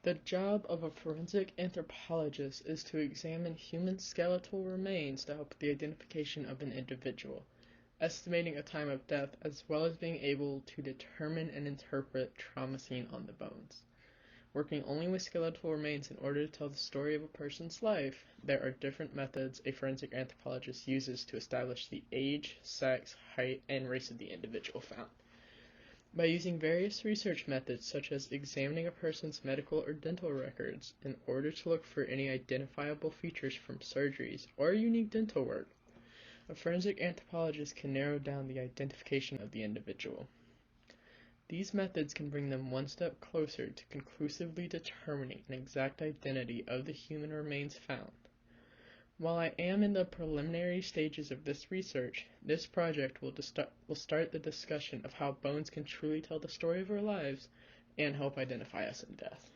The job of a forensic anthropologist is to examine human skeletal remains to help with the identification of an individual, estimating a time of death, as well as being able to determine and interpret trauma seen on the bones. Working only with skeletal remains in order to tell the story of a person's life, there are different methods a forensic anthropologist uses to establish the age, sex, height, and race of the individual found. By using various research methods such as examining a person's medical or dental records in order to look for any identifiable features from surgeries or unique dental work, a forensic anthropologist can narrow down the identification of the individual. These methods can bring them one step closer to conclusively determining an exact identity of the human remains found. While I am in the preliminary stages of this research, this project will start the discussion of how bones can truly tell the story of our lives and help identify us in death.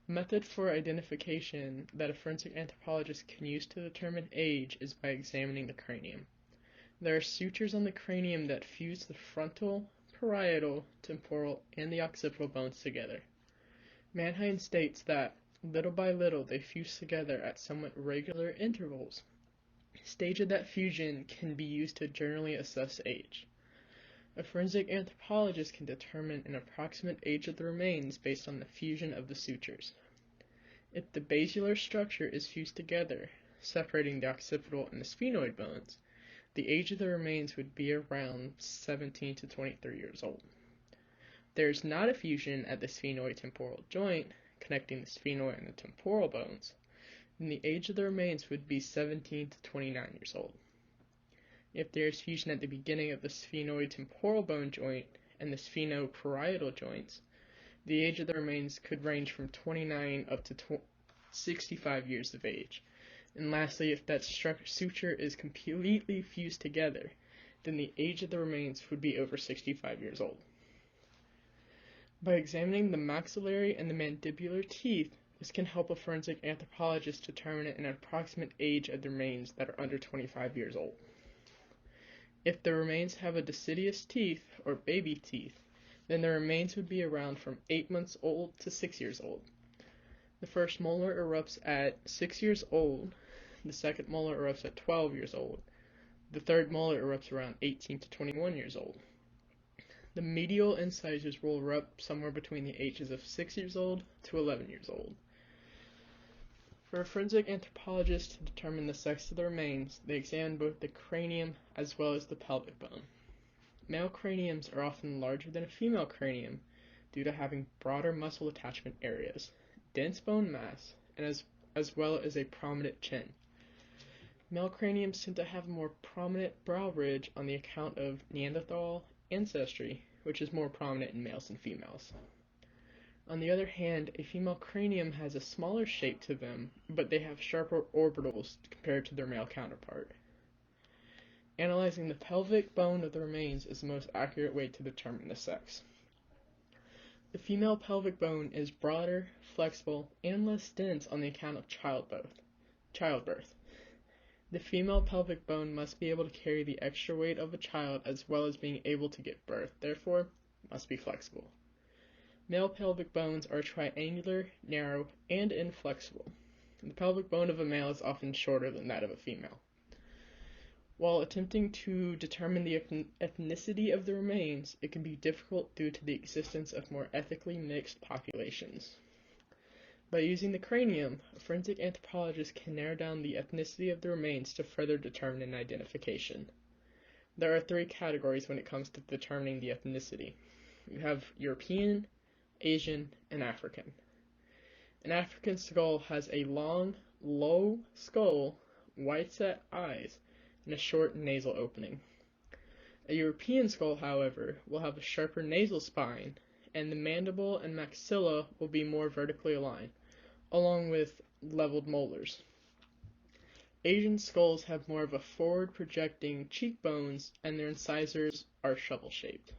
Method for identification that a forensic anthropologist can use to determine age is by examining the cranium. There are sutures on the cranium that fuse the frontal, parietal, temporal, and the occipital bones together. Mannheim states that little by little they fuse together at somewhat regular intervals. Stage of that fusion can be used to generally assess age. A forensic anthropologist can determine an approximate age of the remains based on the fusion of the sutures. If the basilar structure is fused together, separating the occipital and the sphenoid bones, the age of the remains would be around 17 to 23 years old. There is not a fusion at the sphenoid-temporal joint, connecting the sphenoid and the temporal bones, then the age of the remains would be 17 to 29 years old. If there is fusion at the beginning of the sphenoid-temporal bone joint and the sphenoparietal joints, the age of the remains could range from 29 up to 65 years of age. And lastly, if that suture is completely fused together, then the age of the remains would be over 65 years old. By examining the maxillary and the mandibular teeth, this can help a forensic anthropologist determine an approximate age of the remains that are under 25 years old. If the remains have a deciduous teeth, or baby teeth, then the remains would be around from 8 months old to 6 years old. The first molar erupts at 6 years old, the second molar erupts at 12 years old, the third molar erupts around 18 to 21 years old. The medial incisors will erupt somewhere between the ages of 6 years old to 11 years old. For a forensic anthropologist to determine the sex of the remains, they examine both the cranium as well as the pelvic bone. Male craniums are often larger than a female cranium due to having broader muscle attachment areas, dense bone mass, and as well as a prominent chin. Male craniums tend to have a more prominent brow ridge on the account of Neanderthal ancestry, which is more prominent in males than females. On the other hand, a female cranium has a smaller shape to them, but they have sharper orbitals compared to their male counterpart. Analyzing the pelvic bone of the remains is the most accurate way to determine the sex. The female pelvic bone is broader, flexible, and less dense on the account of childbirth. The female pelvic bone must be able to carry the extra weight of a child as well as being able to give birth, therefore, must be flexible. Male pelvic bones are triangular, narrow, and inflexible. The pelvic bone of a male is often shorter than that of a female. While attempting to determine the ethnicity of the remains, it can be difficult due to the existence of more ethnically mixed populations. By using the cranium, a forensic anthropologist can narrow down the ethnicity of the remains to further determine an identification. There are 3 categories when it comes to determining the ethnicity. You have European, Asian, and African. An African skull has a long, low skull, wide-set eyes, and a short nasal opening. A European skull, however, will have a sharper nasal spine, and the mandible and maxilla will be more vertically aligned, along with leveled molars. Asian skulls have more of a forward projecting cheekbones, and their incisors are shovel-shaped.